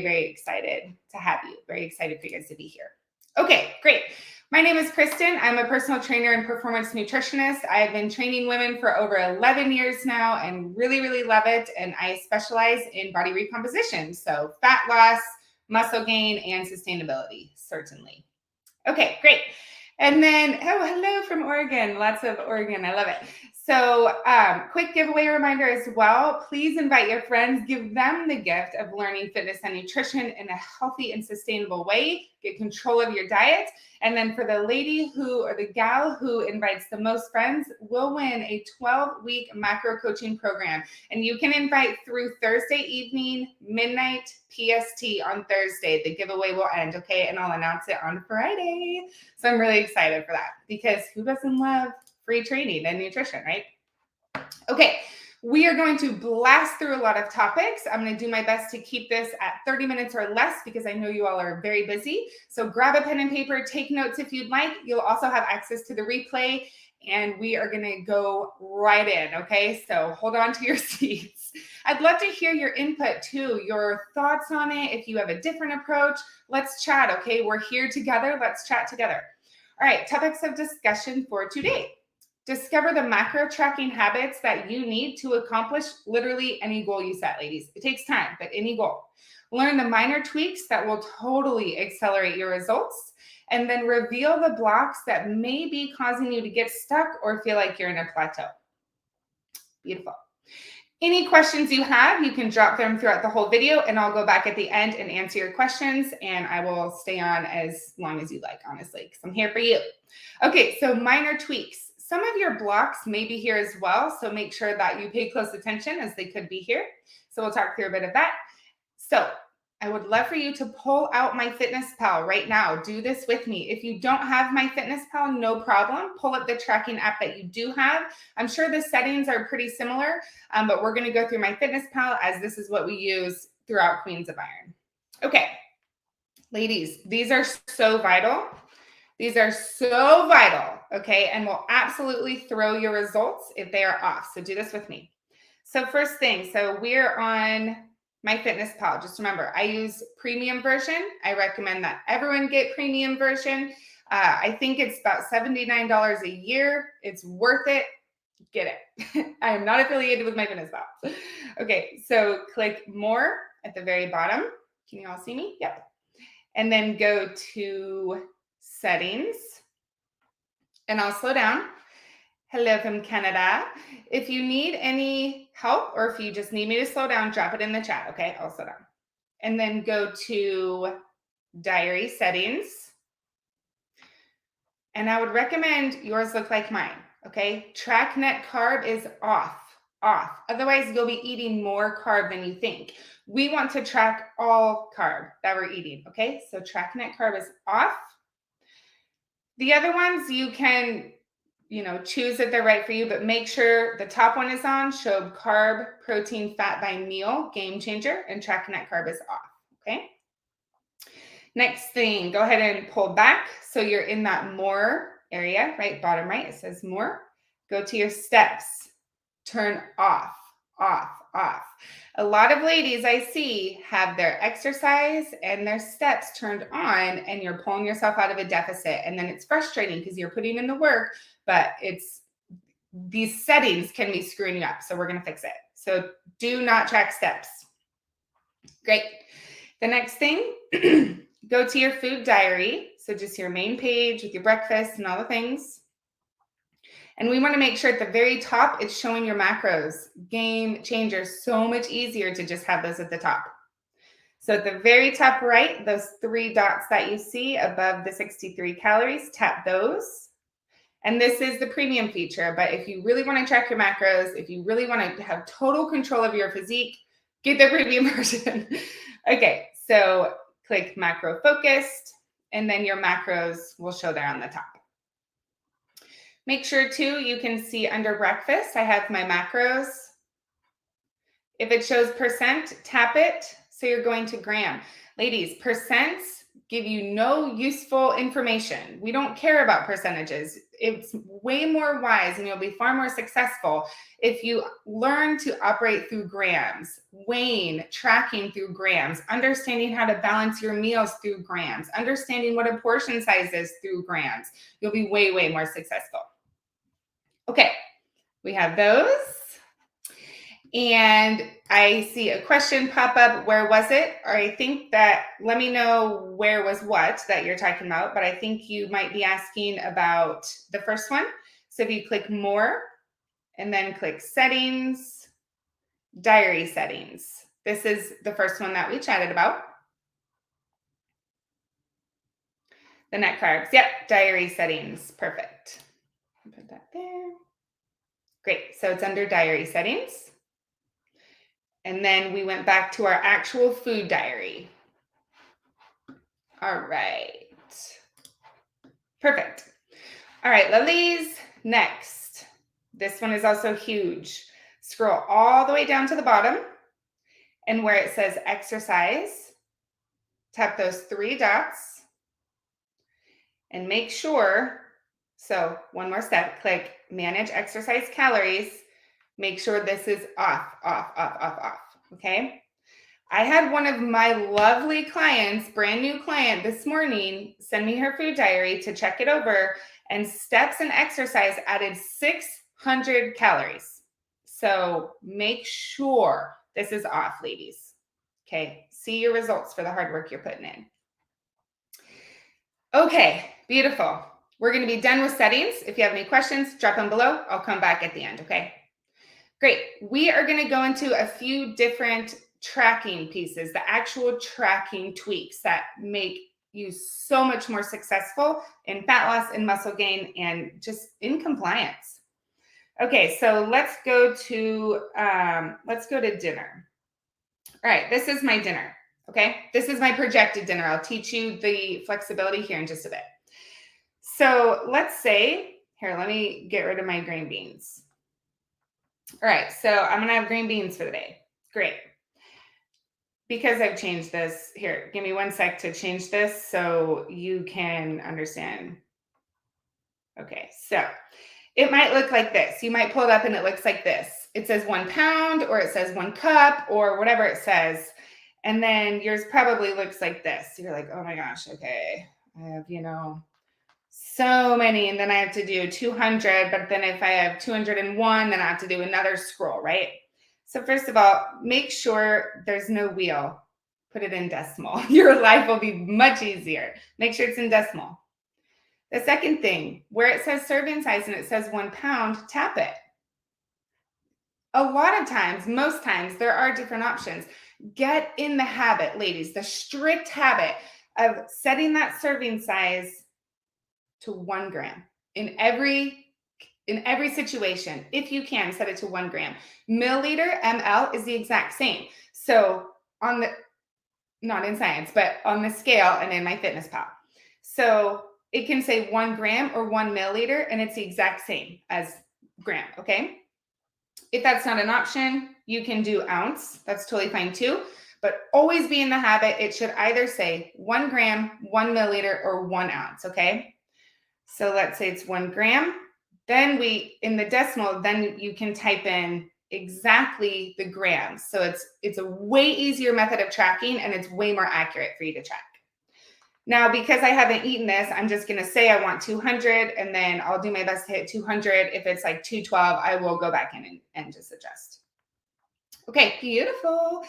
very excited to have you. Very excited for you guys to be here. Okay, great. My name is Kristen. I'm a personal trainer and performance nutritionist. I have been training women for over 11 years now and really, really love it. And I specialize in body recomposition. So fat loss, muscle gain, and sustainability, certainly. Okay, great. And then, oh, hello from Oregon. Lots of Oregon. I love it. So quick giveaway reminder as well. Please invite your friends. Give them the gift of learning fitness and nutrition in a healthy and sustainable way. Get control of your diet. And then for the lady who, or the gal who invites the most friends, will win a 12-week macro coaching program. And you can invite through Thursday evening, midnight PST on Thursday. The giveaway will end, okay? And I'll announce it on Friday. So I'm really excited for that because who doesn't love free training and nutrition, right? Okay, we are going to blast through a lot of topics. I'm going to do my best to keep this at 30 minutes or less because I know you all are very busy. So grab a pen and paper, take notes if you'd like. You'll also have access to the replay and we are going to go right in, okay? So hold on to your seats. I'd love to hear your input too, your thoughts on it. If you have a different approach, let's chat, okay? We're here together. Let's chat together. All right, topics of discussion for today. Discover the macro tracking habits that you need to accomplish literally any goal you set, ladies. It takes time, but any goal. Learn the minor tweaks that will totally accelerate your results, and then reveal the blocks that may be causing you to get stuck or feel like you're in a plateau. Beautiful. Any questions you have, you can drop them throughout the whole video, and I'll go back at the end and answer your questions, and I will stay on as long as you like, honestly, because I'm here for you. Okay, so minor tweaks. Some of your blocks may be here as well, so make sure that you pay close attention as they could be here. So we'll talk through a bit of that. So I would love for you to pull out MyFitnessPal right now. Do this with me. If you don't have MyFitnessPal, no problem. Pull up the tracking app that you do have. I'm sure the settings are pretty similar, but we're going to go through MyFitnessPal as this is what we use throughout Queens of Iron. Okay, ladies, these are so vital. These are so vital, okay, and will absolutely throw your results if they are off. So do this with me. So first thing, so we're on MyFitnessPal. Just remember, I use premium version. I recommend that everyone get premium version. I think it's about $79 a year. It's worth it. Get it. I am not affiliated with MyFitnessPal. Okay, so click more at the very bottom. Can you all see me? Yep. And then go to settings, and I'll slow down. Hello from Canada. If you need any help or if you just need me to slow down, drop it in the chat, okay? I'll slow down. And then go to diary settings. And I would recommend yours look like mine, okay? Track net carb is off. Otherwise, you'll be eating more carb than you think. We want to track all carb that we're eating, okay? So track net carb is off. The other ones you can, choose that they're right for you, but make sure the top one is on, show carb, protein, fat by meal, game changer, and track net carb is off, okay? Next thing, go ahead and pull back. So you're in that more area, right? Bottom right, it says more. Go to your steps, turn off. A lot of ladies I see have their exercise and their steps turned on, and you're pulling yourself out of a deficit. And then it's frustrating because you're putting in the work, but these settings can be screwing you up. So we're going to fix it. So do not track steps. Great. The next thing, go to your food diary. So just your main page with your breakfast and all the things. And we want to make sure at the very top, it's showing your macros. Game changer, so much easier to just have those at the top. So at the very top right, those 3 dots that you see above the 63 calories, tap those. And this is the premium feature. But if you really want to track your macros, if you really want to have total control of your physique, get the premium version. Okay, so click macro focused, and then your macros will show there on the top. Make sure too, you can see under breakfast, I have my macros. If it shows percent, tap it. So you're going to gram. Ladies, percents give you no useful information. We don't care about percentages. It's way more wise and you'll be far more successful if you learn to operate through grams, weighing, tracking through grams, understanding how to balance your meals through grams, understanding what a portion size is through grams. You'll be way, way more successful. Okay, we have those. And I see a question pop up. Where was it? Or I think that, let me know where was what that you're talking about, but I think you might be asking about the first one. So if you click more and then click settings, diary settings. This is the first one that we chatted about. The net carbs. Yep, diary settings. Perfect. Put that there. Great. So it's under diary settings. And then we went back to our actual food diary. All right. Perfect. All right, lovelies. Next. This one is also huge. Scroll all the way down to the bottom. And where it says exercise, tap those 3 dots. And make sure, so one more step, click manage exercise calories. Make sure this is off, okay? I had one of my lovely clients, brand new client this morning, send me her food diary to check it over, and steps and exercise added 600 calories. So make sure this is off, ladies. Okay, see your results for the hard work you're putting in. Okay, beautiful. We're going to be done with settings. If you have any questions, drop them below. I'll come back at the end, okay? Great. We are going to go into a few different tracking pieces, the actual tracking tweaks that make you so much more successful in fat loss and muscle gain and just in compliance. Okay, so let's go to dinner. All right, this is my dinner. Okay, this is my projected dinner. I'll teach you the flexibility here in just a bit. So let's say, here, let me get rid of my green beans. All right, so I'm going to have green beans for the day. Great. Because I've changed this, here, give me 1 sec to change this so you can understand. Okay, so it might look like this. You might pull it up and it looks like this. It says 1 pound or it says 1 cup or whatever it says. And then yours probably looks like this. You're like, oh my gosh, okay. I have, so many, and then I have to do 200, but then if I have 201, then I have to do another scroll, right? So first of all, make sure there's no wheel. Put it in decimal. Your life will be much easier. Make sure it's in decimal. The second thing, where it says serving size and it says 1 pound, tap it. A lot of times, most times, there are different options. Get in the habit, ladies, the strict habit of setting that serving size to 1 gram in every situation. If you can, set it to 1 gram. Milliliter, ml is the exact same. So on the, not in science, but on the scale and in MyFitnessPal. So it can say 1 gram or 1 milliliter, and it's the exact same as gram, okay? If that's not an option, you can do ounce. That's totally fine too. But always be in the habit. It should either say 1 gram, 1 milliliter, or 1 ounce, okay? So let's say it's 1 gram. Then in the decimal, then you can type in exactly the grams. So it's a way easier method of tracking and it's way more accurate for you to track. Now, because I haven't eaten this, I'm just going to say I want 200 and then I'll do my best to hit 200. If it's like 212, I will go back in and just adjust. Okay, beautiful.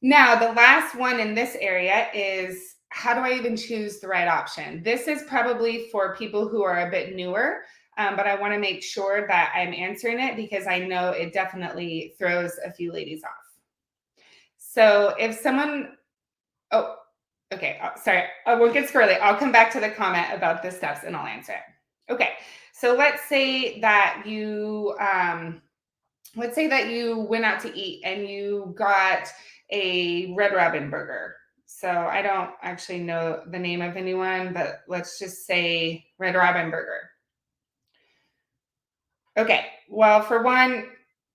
Now, the last one in this area is, how do I even choose the right option? This is probably for people who are a bit newer, but I want to make sure that I'm answering it because I know it definitely throws a few ladies off. So if someone, okay, sorry, I won't get squirrely. I'll come back to the comment about the steps and I'll answer it. Okay, so let's say that you went out to eat and you got a Red Robin burger. So I don't actually know the name of anyone, but let's just say Red Robin burger. Okay, well, for one,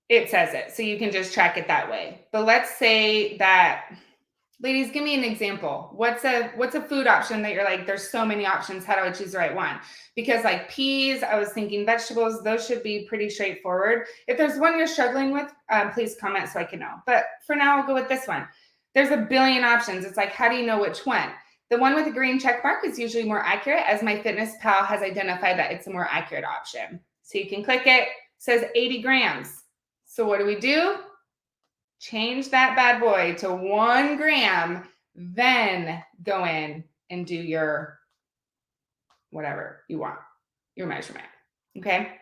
it says it, so you can just track it that way. But let's say that Ladies, give me an example. What's a food option that you're like, there's so many options. How do I choose the right one? Because like peas, I was thinking vegetables, those should be pretty straightforward. If there's one you're struggling with, please comment so I can know. But for now, I'll go with this one. There's a billion options. It's like, how do you know which one? The one with the green check mark is usually more accurate, as MyFitnessPal has identified that it's a more accurate option. So you can click it. It says 80 grams. So what do? Change that bad boy to 1 gram, then go in and do your whatever you want, your measurement. Okay.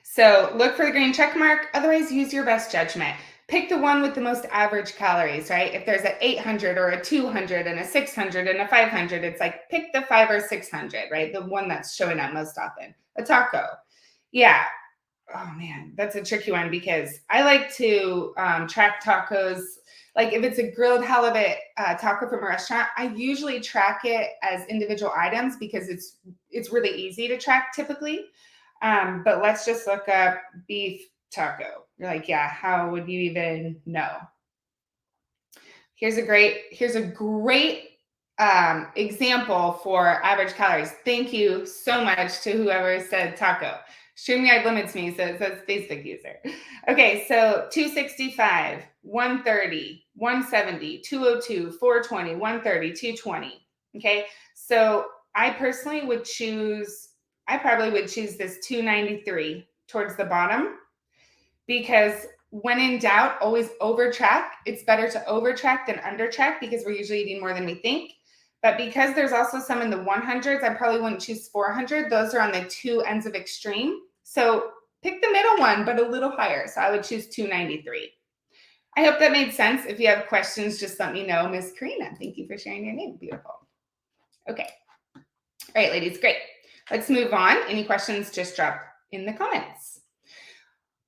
So look for the green check mark. Otherwise, use your best judgment. Pick the one with the most average calories, right? If there's an 800 or a 200 and a 600 and a 500, it's like pick the 5 or 600, right? The one that's showing up most often. A taco. Yeah. Oh man, that's a tricky one because I like to track tacos. Like if it's a grilled halibut taco from a restaurant, I usually track it as individual items because it's really easy to track typically. But let's just look up beef taco. You're like, yeah, how would you even know? Here's a great example for average calories. Thank you so much to whoever said taco. StreamYard limits me, so it says Facebook user. Okay, so 265, 130, 170, 202, 420, 130, 220. Okay, so I probably would choose this 293 towards the bottom because when in doubt, always overtrack. It's better to overtrack than undertrack because we're usually eating more than we think. But because there's also some in the 100s, I probably wouldn't choose 400. Those are on the two ends of extreme. So pick the middle one, but a little higher. So I would choose 293. I hope that made sense. If you have questions, just let me know. Miss Karina, thank you for sharing your name. Beautiful. Okay. All right, ladies, great. Let's move on. Any questions, just drop in the comments.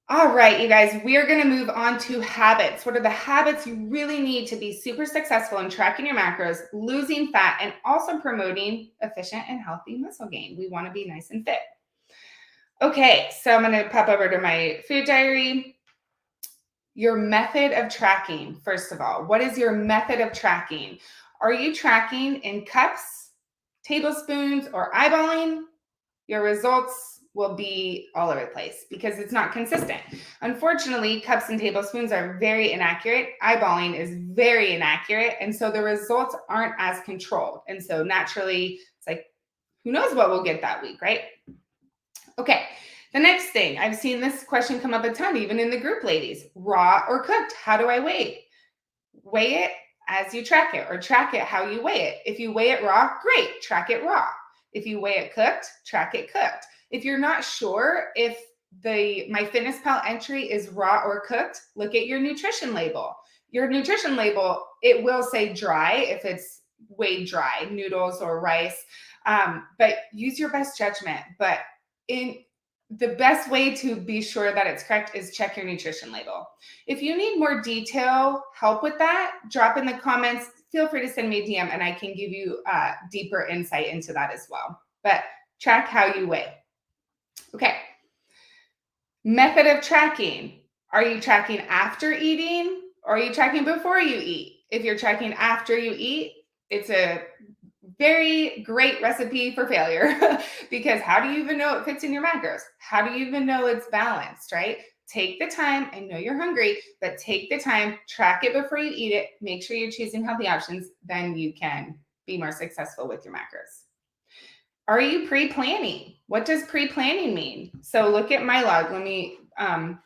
All right, you guys, we are going to move on to habits. What are the habits you really need to be super successful in tracking your macros, losing fat, and also promoting efficient and healthy muscle gain? We want to be nice and fit. Okay, so I'm going to pop over to my food diary. Your method of tracking, first of all, what is your method of tracking? Are you tracking in cups, tablespoons, or eyeballing? Your results will be all over the place because it's not consistent. Unfortunately, cups and tablespoons are very inaccurate. Eyeballing is very inaccurate. And so the results aren't as controlled. And so naturally, it's like, who knows what we'll get that week, right? Okay, the next thing, I've seen this question come up a ton, even in the group, ladies. Raw or cooked? How do I weigh it? Weigh it as you track it, or track it how you weigh it. If you weigh it raw, great, track it raw. If you weigh it cooked, track it cooked. If you're not sure if the MyFitnessPal entry is raw or cooked, look at your nutrition label. Your nutrition label, it will say dry if it's weighed dry, noodles or rice, but use your best judgment. But the best way to be sure that it's correct is check your nutrition label. If you need more detail, help with that, drop in the comments. Feel free to send me a DM and I can give you deeper insight into that as well. But track how you weigh. Okay. Method of tracking. Are you tracking after eating or are you tracking before you eat? If you're tracking after you eat, it's a very great recipe for failure because how do you even know it fits in your macros? How do you even know it's balanced, right? Take the time. I know you're hungry, but take the time, track it before you eat it. Make sure you're choosing healthy options. Then you can be more successful with your macros. Are you pre-planning? What does pre-planning mean? So look at my log. Let me,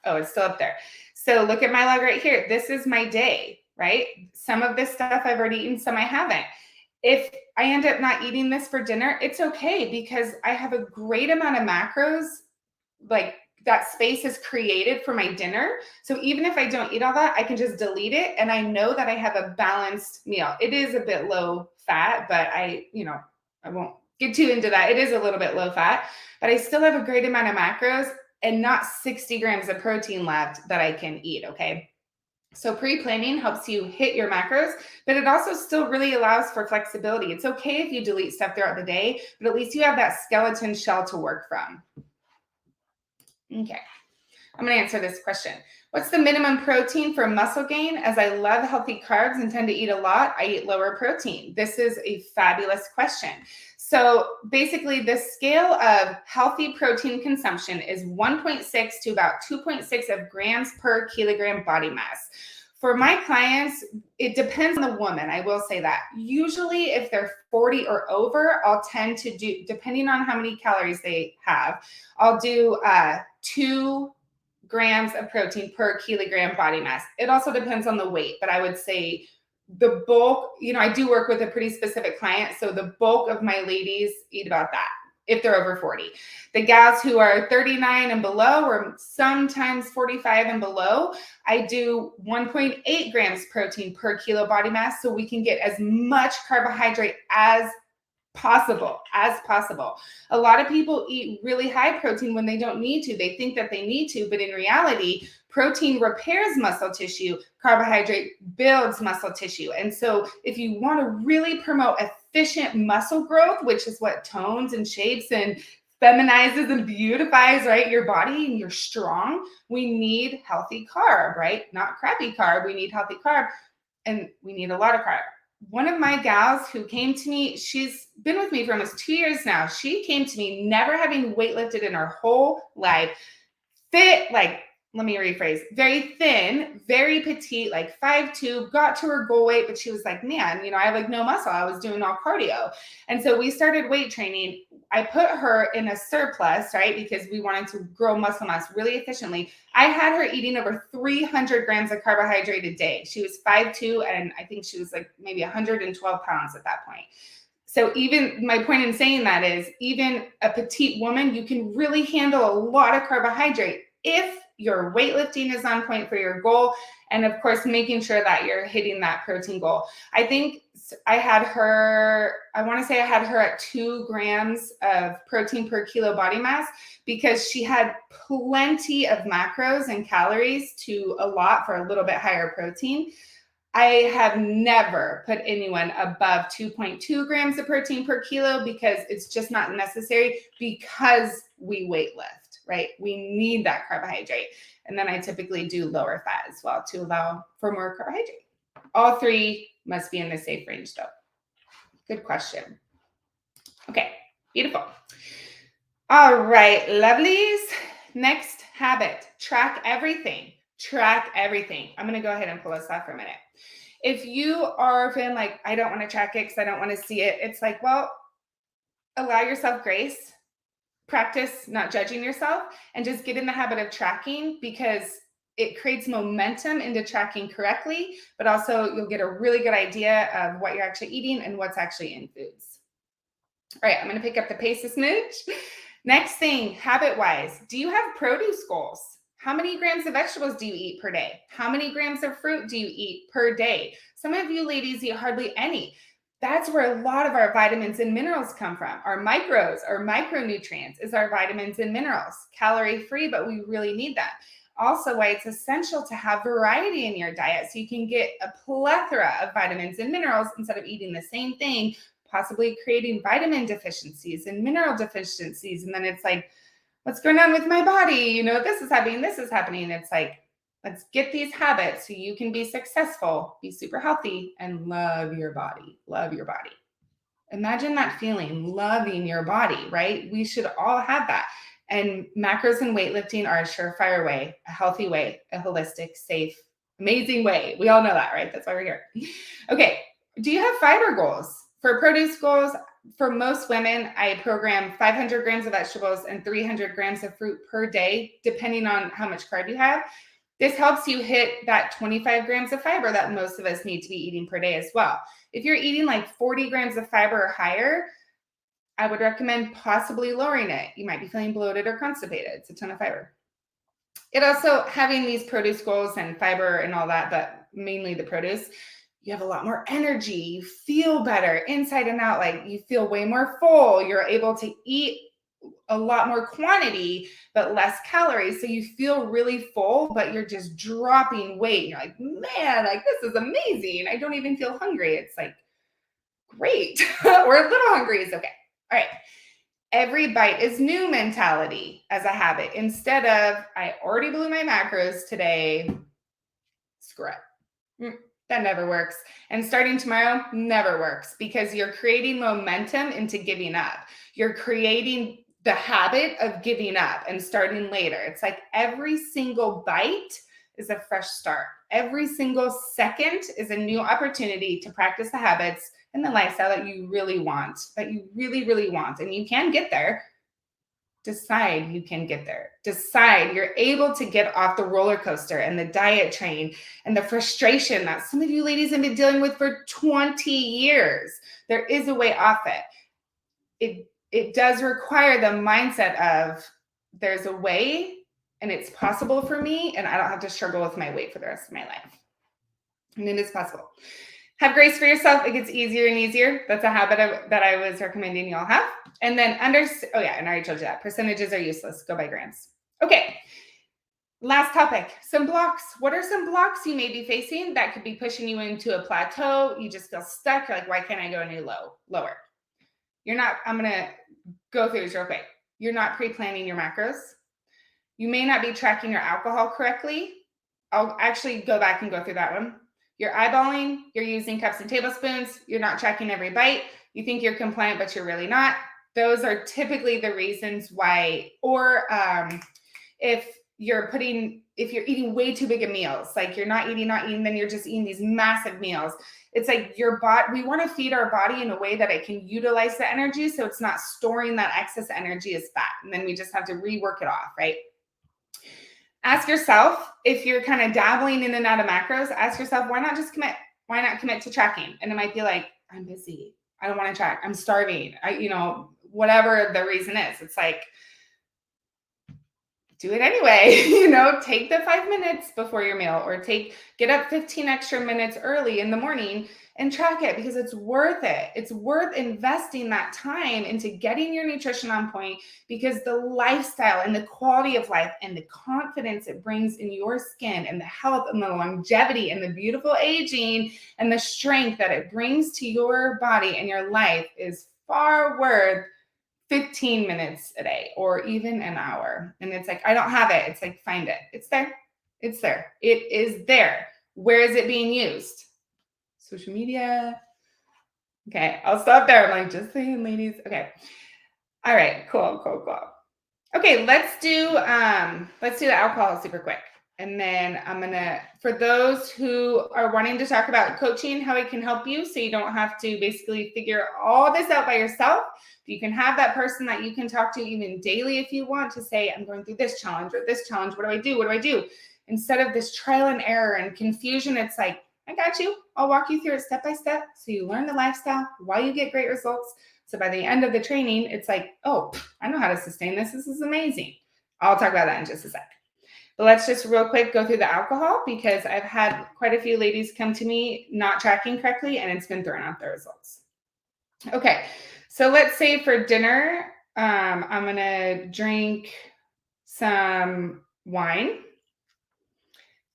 it's still up there. So look at my log right here. This is my day, right? Some of this stuff I've already eaten, some I haven't. If I end up not eating this for dinner, it's okay because I have a great amount of macros, like that space is created for my dinner. So even if I don't eat all that, I can just delete it. And I know that I have a balanced meal. It is a bit low fat, but I won't get too into that. It is a little bit low fat, but I still have a great amount of macros and not 60 grams of protein left that I can eat. Okay. So pre-planning helps you hit your macros, but it also still really allows for flexibility. It's okay if you delete stuff throughout the day, but at least you have that skeleton shell to work from. Okay. I'm going to answer this question. What's the minimum protein for muscle gain? As I love healthy carbs and tend to eat a lot, I eat lower protein. This is a fabulous question. So basically, the scale of healthy protein consumption is 1.6 to about 2.6 of grams per kilogram body mass. For my clients, it depends on the woman. I will say that. Usually, if they're 40 or over, I'll tend to do, depending on how many calories they have, I'll do 2 grams of protein per kilogram body mass. It also depends on the weight, but I would say the bulk, I do work with a pretty specific client. So the bulk of my ladies eat about that if they're over 40. The gals who are 39 and below, or sometimes 45 and below, I do 1.8 grams protein per kilo body mass so we can get as much carbohydrate as possible. A lot of people eat really high protein when they don't need to. They think that they need to, but in reality, protein repairs muscle tissue, carbohydrate builds muscle tissue. And so if you want to really promote efficient muscle growth, which is what tones and shapes and feminizes and beautifies, right, your body, and you're strong, we need healthy carb, right? Not crappy carb. We need healthy carb, and we need a lot of carb. One of my gals who came to me, she's been with me for almost 2 years now. She came to me never having weightlifted in her whole life, fit, like, let me rephrase, very thin, very petite, like 5'2", got to her goal weight, but she was like, man, I have like no muscle. I was doing all cardio. And so we started weight training. I put her in a surplus, right? Because we wanted to grow muscle mass really efficiently. I had her eating over 300 grams of carbohydrate a day. She was 5'2", and I think she was like maybe 112 pounds at that point. So even my point in saying that is, even a petite woman, you can really handle a lot of carbohydrate if your weightlifting is on point for your goal. And of course, making sure that you're hitting that protein goal. I think I want to say I had her at 2 grams of protein per kilo body mass because she had plenty of macros and calories to allot for a little bit higher protein. I have never put anyone above 2.2 grams of protein per kilo because it's just not necessary, because we weight lift, right? We need that carbohydrate. And then I typically do lower fat as well to allow for more carbohydrate. All 3 must be in the safe range though. Good question. Okay, beautiful. All right, lovelies. Next habit, track everything. Track everything. I'm going to go ahead and pull us off for a minute. If you are feeling like, I don't want to track it because I don't want to see it, it's like, well, allow yourself grace, practice not judging yourself, and just get in the habit of tracking, because it creates momentum into tracking correctly, but also you'll get a really good idea of what you're actually eating and what's actually in foods. All right, I'm going to pick up the pace a smidge. Next thing, habit-wise, do you have produce goals? How many grams of vegetables do you eat per day? How many grams of fruit do you eat per day? Some of you ladies eat hardly any. That's where a lot of our vitamins and minerals come from. Our micros, our micronutrients is our vitamins and minerals. Calorie-free, but we really need that. Also, why it's essential to have variety in your diet so you can get a plethora of vitamins and minerals instead of eating the same thing, possibly creating vitamin deficiencies and mineral deficiencies. And then it's like, what's going on with my body? This is happening. It's like, let's get these habits so you can be successful, be super healthy, and love your body. Love your body. Imagine that feeling, loving your body, right? We should all have that. And macros and weightlifting are a surefire way, a healthy way, a holistic, safe, amazing way. We all know that, right? That's why we're here. Okay. Do you have fiber goals? For produce goals, for most women, I program 500 grams of vegetables and 300 grams of fruit per day, depending on how much carb you have. This helps you hit that 25 grams of fiber that most of us need to be eating per day as well. If you're eating like 40 grams of fiber or higher, I would recommend possibly lowering it. You might be feeling bloated or constipated. It's a ton of fiber. It also, having these produce goals and fiber and all that, but mainly the produce, you have a lot more energy, you feel better inside and out, like you feel way more full, you're able to eat a lot more quantity, but less calories. So you feel really full, but you're just dropping weight. You're like, man, like this is amazing. I don't even feel hungry. It's like, great. Or a little hungry is okay. All right. every bite is new mentality as a habit instead of I already blew my macros today. Screw it. That never works. And starting tomorrow never works because you're creating momentum into giving up. You're creating the habit of giving up and starting later. It's like every single bite is a fresh start. Every single second is a new opportunity to practice the habits and the lifestyle that you really want, that you really, really want. And you can get there. Decide you can get there. Decide you're able to get off the roller coaster and the diet train and the frustration that some of you ladies have been dealing with for 20 years. There is a way off it. It does require the mindset of there's a way and it's possible for me and I don't have to struggle with my weight for the rest of my life. And it is possible. Have grace for yourself. It gets easier and easier. That's a habit that I was recommending y'all have. And then and I already told you that. Percentages are useless. Go by grams. Okay. Last topic, some blocks. What are some blocks you may be facing that could be pushing you into a plateau? You just feel stuck. You're like, why can't I go any lower? I'm going to go through this real quick. You're not pre-planning your macros. You may not be tracking your alcohol correctly. I'll actually go back and go through that one. You're eyeballing, you're using cups and tablespoons, you're not tracking every bite, you think you're compliant, but you're really not. Those are typically the reasons why, or if you're eating way too big of meals, like you're not eating, then you're just eating these massive meals. It's like we want to feed our body in a way that it can utilize the energy so it's not storing that excess energy as fat. And then we just have to rework it off, right? Ask yourself, if you're kind of dabbling in and out of macros, ask yourself, why not just commit? Why not commit to tracking? And it might be like, I'm busy. I don't want to track. I'm starving. Whatever the reason is. It's like, do it anyway. Take the 5 minutes before your meal or get up 15 extra minutes early in the morning and track it because it's worth it. It's worth investing that time into getting your nutrition on point because the lifestyle and the quality of life and the confidence it brings in your skin and the health and the longevity and the beautiful aging and the strength that it brings to your body and your life is far worth 15 minutes a day or even an hour. And it's like, I don't have it. It's like, find it. It's there. It's there. It is there. Where is it being used? Social media. Okay, I'll stop there. I'm like, just saying, ladies. Okay. All right, cool. Okay, let's do the alcohol super quick. And then for those who are wanting to talk about coaching, how it can help you so you don't have to basically figure all this out by yourself. You can have that person that you can talk to even daily if you want to say, I'm going through this challenge or this challenge. What do I do? What do I do? Instead of this trial and error and confusion, it's like, I got you. I'll walk you through it step by step so you learn the lifestyle, why you get great results. So by the end of the training, it's like, oh, I know how to sustain this. This is amazing. I'll talk about that in just a sec. But let's just real quick go through the alcohol because I've had quite a few ladies come to me not tracking correctly and it's been throwing out their results. Okay, so let's say for dinner, I'm going to drink some wine.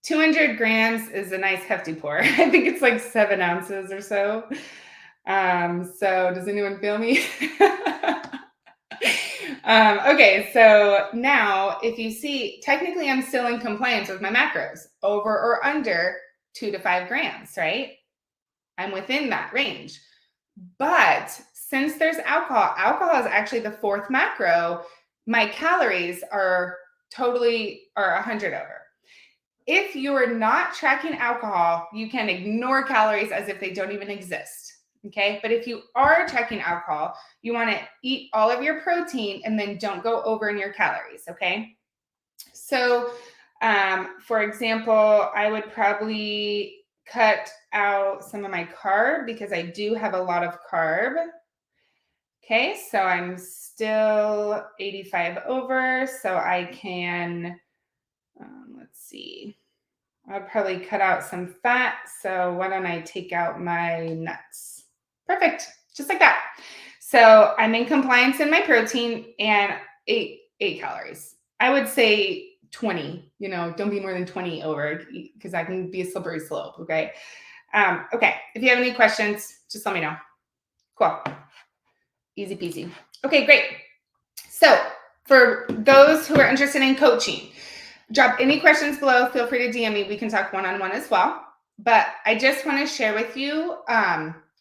200 grams is a nice hefty pour. I think it's like 7 ounces or so. So does anyone feel me? Okay, so now if you see, technically I'm still in compliance with my macros, over or under 2 to 5 grams, right? I'm within that range. But since there's alcohol is actually the 4th macro, my calories are 100 over. If you're not tracking alcohol, you can ignore calories as if they don't even exist. Okay. But if you are tracking alcohol, you want to eat all of your protein and then don't go over in your calories. Okay. So, for example, I would probably cut out some of my carb because I do have a lot of carb. Okay. So I'm still 85 over. So I can, let's see. I'll probably cut out some fat. So why don't I take out my nuts? Perfect. Just like that. So I'm in compliance in my protein and 8 calories. I would say 20, don't be more than 20 over because that can be a slippery slope. Okay. Okay. If you have any questions, just let me know. Cool. Easy peasy. Okay, great. So for those who are interested in coaching, drop any questions below. Feel free to DM me. We can talk one-on-one as well. But I just want to share with you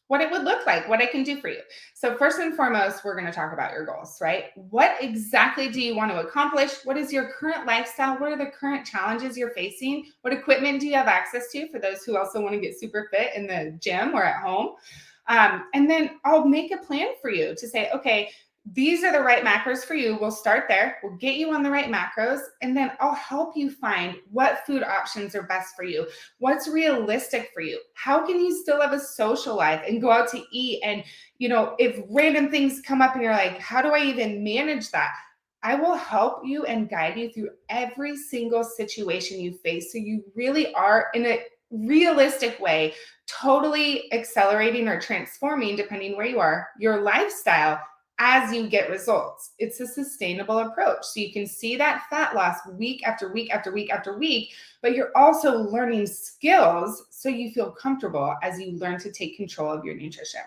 what it would look like, what I can do for you. So first and foremost, we're going to talk about your goals, right? What exactly do you want to accomplish? What is your current lifestyle? What are the current challenges you're facing? What equipment do you have access to for those who also want to get super fit in the gym or at home? And then I'll make a plan for you to say, okay, these are the right macros for you. We'll start there. We'll get you on the right macros. And then I'll help you find what food options are best for you. What's realistic for you? How can you still have a social life and go out to eat? And, if random things come up and you're like, how do I even manage that? I will help you and guide you through every single situation you face. So you really are in a realistic way, totally accelerating or transforming, depending where you are, your lifestyle as you get results. It's a sustainable approach. So you can see that fat loss week after week after week after week, but you're also learning skills so you feel comfortable as you learn to take control of your nutrition.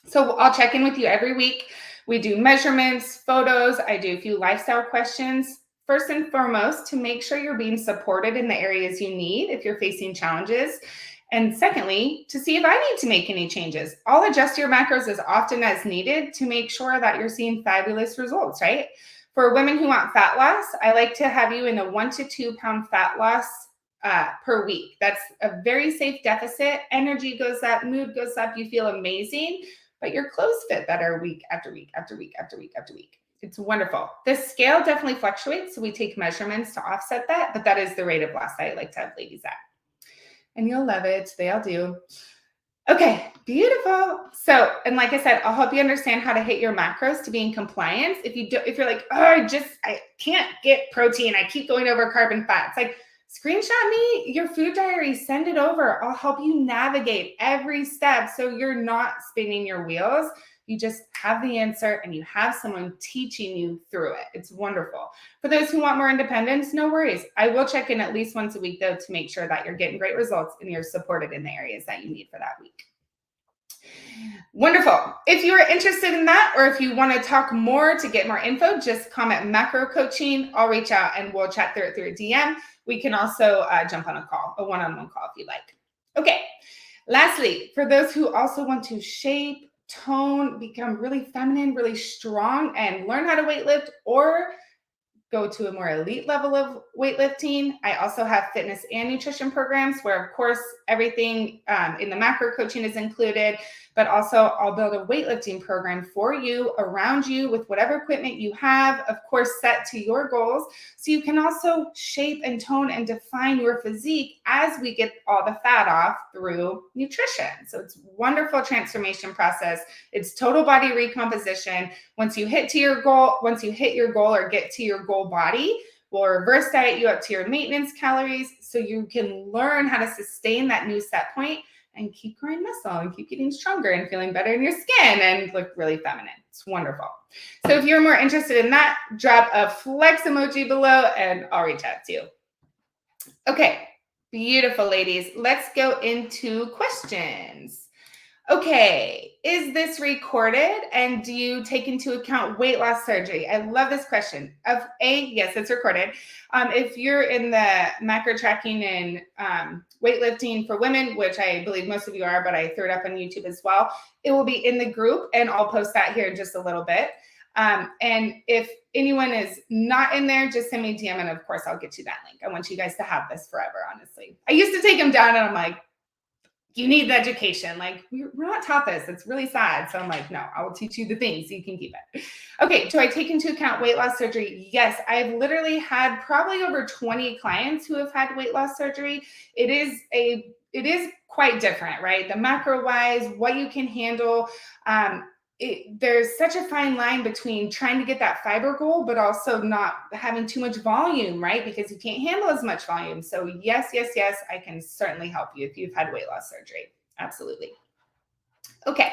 So I'll check in with you every week. We do measurements, photos. I do a few lifestyle questions. First and foremost, to make sure you're being supported in the areas you need if you're facing challenges. And secondly, to see if I need to make any changes. I'll adjust your macros as often as needed to make sure that you're seeing fabulous results, right? For women who want fat loss, I like to have you in a 1 to 2 pound fat loss per week. That's a very safe deficit. Energy goes up, mood goes up, you feel amazing, but your clothes fit better week after week after week after week after week. It's wonderful. The scale definitely fluctuates, so we take measurements to offset that, but that is the rate of loss I like to have ladies at. And you'll love it. They all do. Okay, beautiful. So, and like I said, I'll help you understand how to hit your macros to be in compliance. If you're like, oh, I can't get protein. I keep going over carb and fat. It's like, screenshot me your food diary, send it over. I'll help you navigate every step so you're not spinning your wheels. You just have the answer and you have someone teaching you through it. It's wonderful. For those who want more independence, no worries. I will check in at least once a week, though, to make sure that you're getting great results and you're supported in the areas that you need for that week. Wonderful. If you are interested in that, or if you want to talk more to get more info, just comment macro coaching. I'll reach out and we'll chat through it through a DM. We can also jump on a call, a one-on-one call if you like. Okay. Lastly, for those who also want to shape, tone, become really feminine, really strong, and learn how to weightlift or go to a more elite level of weightlifting, I also have fitness and nutrition programs where, of course, everything in the macro coaching is included, but also I'll build a weightlifting program for you, around you, with whatever equipment you have, of course, set to your goals. So you can also shape and tone and define your physique as we get all the fat off through nutrition. So it's a wonderful transformation process. It's total body recomposition. Once you hit your goal or get to your goal body, we'll reverse diet you up to your maintenance calories so you can learn how to sustain that new set point and keep growing muscle and keep getting stronger and feeling better in your skin and look really feminine. It's wonderful. So if you're more interested in that, drop a flex emoji below and I'll reach out to you. Okay, beautiful ladies. Let's go into questions. Okay, is this recorded and do you take into account weight loss surgery? I love this question. Yes, it's recorded. If you're in the macro tracking and weightlifting for women, which I believe most of you are, but I threw it up on YouTube as well, it will be in the group and I'll post that here in just a little bit. And if anyone is not in there, just send me a DM and of course I'll get you that link. I want you guys to have this forever, honestly. I used to take them down and I'm like, you need the education. Like, we're not taught this. It's really sad. So I'm like, no, I will teach you the things so you can keep it. Okay, do I take into account weight loss surgery? Yes, I've literally had probably over 20 clients who have had weight loss surgery. It is quite different, right? The macro wise, what you can handle. There's such a fine line between trying to get that fiber goal, but also not having too much volume, right? Because you can't handle as much volume. So yes, I can certainly help you if you've had weight loss surgery. Absolutely. Okay.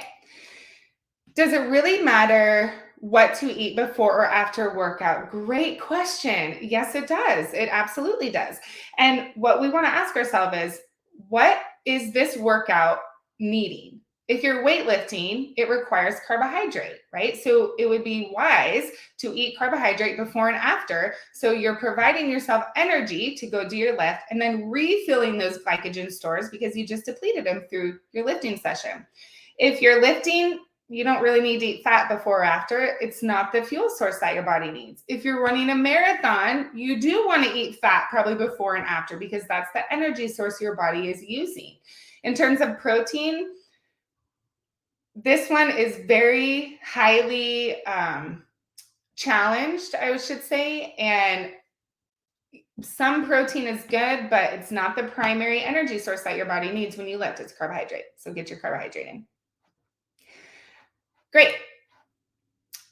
Does it really matter what to eat before or after workout? Great question. Yes, it does. It absolutely does. And what we want to ask ourselves is, what is this workout needing? If you're weightlifting, it requires carbohydrate, right? So it would be wise to eat carbohydrate before and after. So you're providing yourself energy to go do your lift and then refilling those glycogen stores because you just depleted them through your lifting session. If you're lifting, you don't really need to eat fat before or after. It's not the fuel source that your body needs. If you're running a marathon, you do want to eat fat probably before and after because that's the energy source your body is using. In terms of protein, this one is very highly challenged, I should say, and some protein is good, but it's not the primary energy source that your body needs when you lift. It's carbohydrate. So get your carbohydrate in. Great.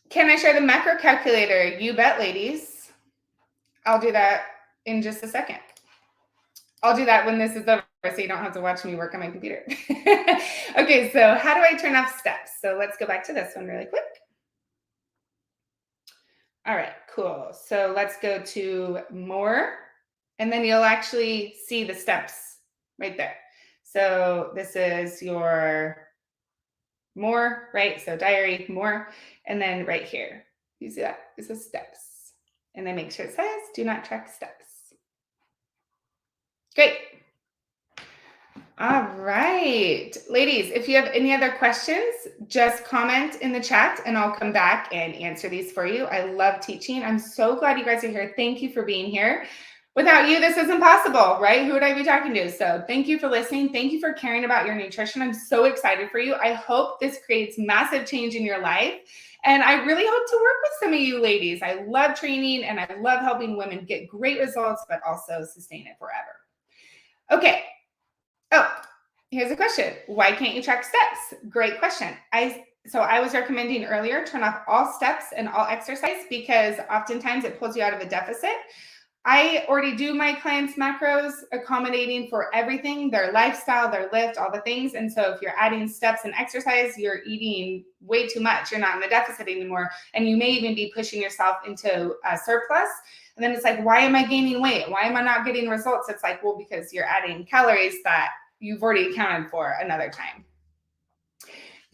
Can I share the macro calculator? You bet, ladies. I'll do that in just a second. I'll do that when this is over so you don't have to watch me work on my computer. Okay, so how do I turn off steps? So let's go back to this one really quick. All right, cool. So let's go to more, and then you'll actually see the steps right there. So this is your more, right? So diary, more, and then right here, you see that? This is steps. And then make sure it says, do not track steps. Great. All right. Ladies, if you have any other questions, just comment in the chat and I'll come back and answer these for you. I love teaching. I'm so glad you guys are here. Thank you for being here. Without you, this isn't possible, right? Who would I be talking to? So thank you for listening. Thank you for caring about your nutrition. I'm so excited for you. I hope this creates massive change in your life. And I really hope to work with some of you ladies. I love training and I love helping women get great results, but also sustain it forever. Okay. Oh, here's a question. Why can't you track steps? Great question. So I was recommending earlier, turn off all steps and all exercise because oftentimes it pulls you out of a deficit. I already do my clients' macros accommodating for everything, their lifestyle, their lift, all the things. And so if you're adding steps and exercise, you're eating way too much. You're not in the deficit anymore. And you may even be pushing yourself into a surplus. And then it's like, why am I gaining weight? Why am I not getting results? It's like, well, because you're adding calories that you've already accounted for another time.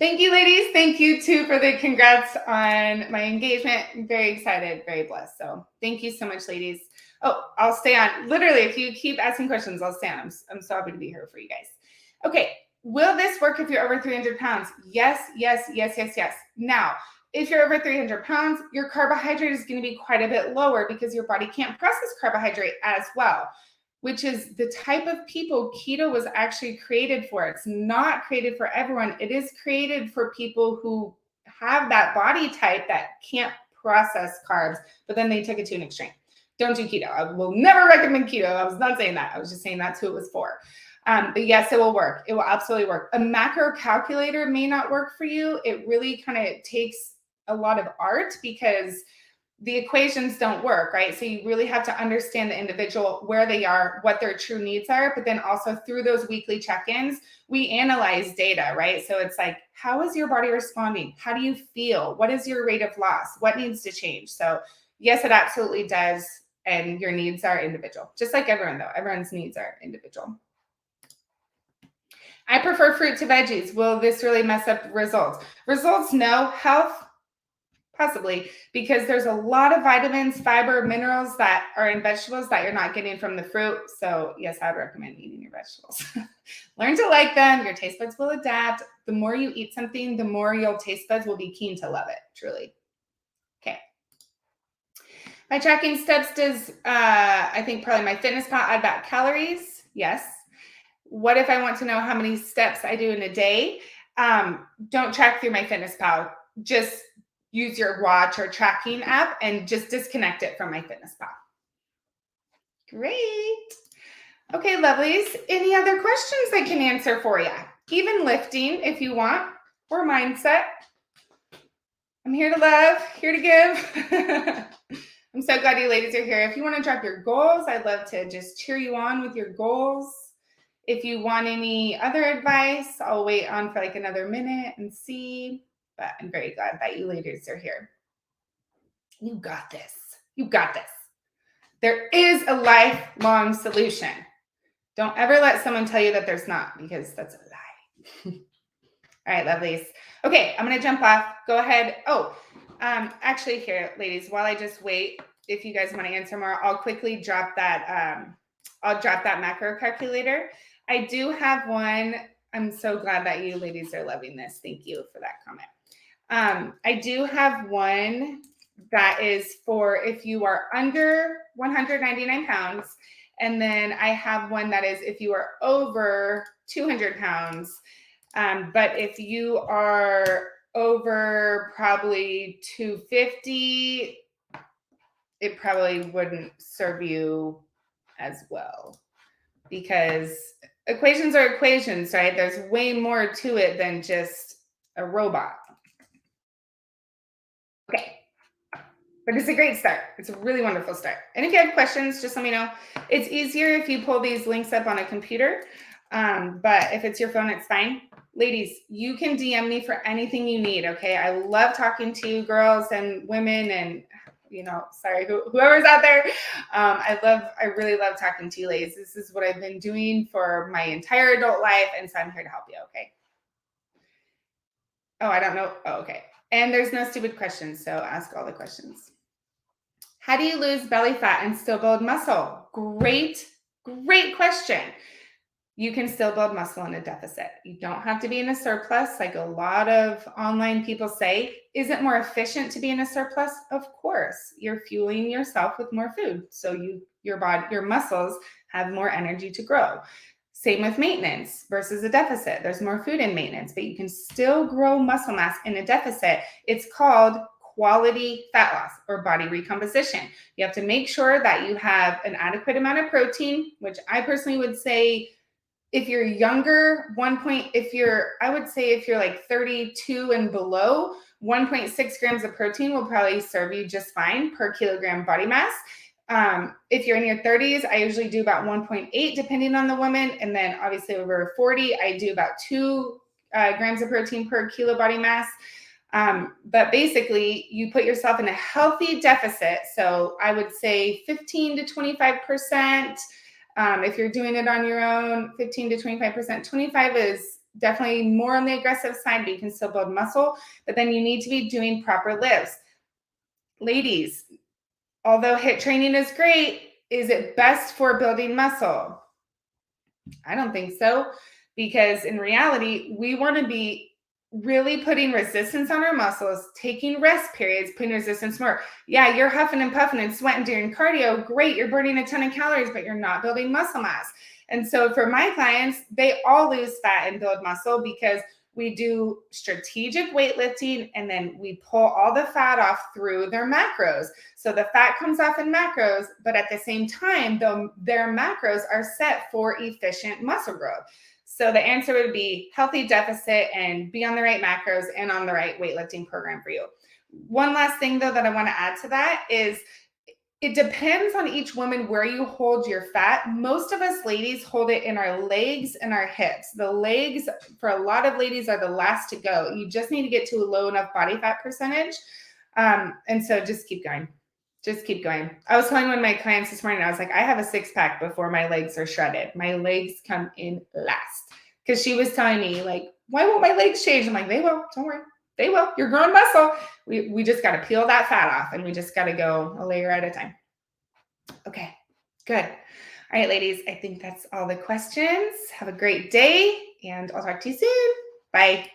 Thank you, ladies. Thank you, too, for the congrats on my engagement. I'm very excited, very blessed. So thank you so much, ladies. Oh, I'll stay on. Literally, if you keep asking questions, I'll stay on. I'm so happy to be here for you guys. Okay, will this work if you're over 300 pounds? Yes, yes, yes, yes, yes. Now, if you're over 300 pounds, your carbohydrate is going to be quite a bit lower because your body can't process carbohydrate as well, which is the type of people keto was actually created for. It's not created for everyone. It is created for people who have that body type that can't process carbs, but then they took it to an extreme. Don't do keto. I will never recommend keto. I was not saying that. I was just saying that's who it was for. But yes, it will work. It will absolutely work. A macro calculator may not work for you. It really kind of takes a lot of art because the equations don't work, right? So you really have to understand the individual, where they are, what their true needs are. But then also through those weekly check-ins, we analyze data, right? So it's like, how is your body responding? How do you feel? What is your rate of loss? What needs to change? So yes, it absolutely does. And your needs are individual, just like everyone though. Everyone's needs are individual. I prefer fruit to veggies. Will this really mess up results? Results, no. Health, possibly, because there's a lot of vitamins, fiber, minerals that are in vegetables that you're not getting from the fruit. So yes, I'd recommend eating your vegetables. Learn to like them. Your taste buds will adapt. The more you eat something, the more your taste buds will be keen to love it, truly. Okay. By tracking steps, does I think probably my fitness pal add back calories? Yes. What if I want to know how many steps I do in a day? Don't track through my fitness pal. Just use your watch or tracking app and just disconnect it from my fitness pal. Great. Okay, lovelies. Any other questions I can answer for you? Even lifting if you want, or mindset. I'm here to love, here to give. I'm so glad you ladies are here. If you want to drop your goals, I'd love to just cheer you on with your goals. If you want any other advice, I'll wait on for like another minute and see. But I'm very glad that you ladies are here. You got this. You got this. There is a lifelong solution. Don't ever let someone tell you that there's not, because that's a lie. All right, lovelies. Okay, I'm going to jump off. Go ahead. Oh, actually here, ladies, while I just wait, if you guys want to answer more, I'll quickly drop that. I'll drop that macro calculator. I do have one. I'm so glad that you ladies are loving this. Thank you for that comment. I do have one that is for if you are under 199 pounds. And then I have one that is if you are over 200 pounds. But if you are over probably 250, it probably wouldn't serve you as well because equations are equations, right? There's way more to it than just a robot. Okay. But it's a great start. It's a really wonderful start. And if you have questions, just let me know. It's easier if you pull these links up on a computer. But if it's your phone, it's fine. Ladies, you can DM me for anything you need, okay? I love talking to you girls and women and, sorry, whoever's out there. I really love talking to you ladies. This is what I've been doing for my entire adult life. And so I'm here to help you, okay? Oh, I don't know. Oh, okay. And there's no stupid questions, so ask all the questions. How do you lose belly fat and still build muscle? Great question. You can still build muscle in a deficit. You don't have to be in a surplus like a lot of online people say. Is it more efficient to be in a surplus? Of course. You're fueling yourself with more food. So your muscles have more energy to grow. Same with maintenance versus a deficit. There's more food in maintenance, but you can still grow muscle mass in a deficit. It's called quality fat loss or body recomposition. You have to make sure that you have an adequate amount of protein, which I personally would say if you're younger, I would say if you're like 32 and below, 1.6 grams of protein will probably serve you just fine per kilogram body mass. If you're in your 30s, I usually do about 1.8 depending on the woman. And then obviously over 40, I do about 2 grams of protein per kilo body mass. But basically you put yourself in a healthy deficit. So I would say 15 to 25%. If you're doing it on your own, 15 to 25%. 25 is definitely more on the aggressive side, but you can still build muscle. But then you need to be doing proper lifts. Ladies, although HIIT training is great, is it best for building muscle? I don't think so, because in reality, we want to be really putting resistance on our muscles, taking rest periods, putting resistance more. Yeah, you're huffing and puffing and sweating during cardio. Great, you're burning a ton of calories, but you're not building muscle mass. And so for my clients, they all lose fat and build muscle because we do strategic weightlifting and then we pull all the fat off through their macros. So the fat comes off in macros, but at the same time, their macros are set for efficient muscle growth. So the answer would be healthy deficit and be on the right macros and on the right weightlifting program for you. One last thing though that I want to add to that is it depends on each woman where you hold your fat. Most of us ladies hold it in our legs and our hips. The legs for a lot of ladies are the last to go. You just need to get to a low enough body fat percentage. And so just keep going. Just keep going. I was telling one of my clients this morning, I was like, I have a 6-pack before my legs are shredded. My legs come in last. Because she was telling me, like, why won't my legs change? I'm like, they will. Don't worry. They will. You're growing muscle. We just got to peel that fat off and we just got to go a layer at a time. Okay, good. All right, ladies, I think that's all the questions. Have a great day and I'll talk to you soon. Bye.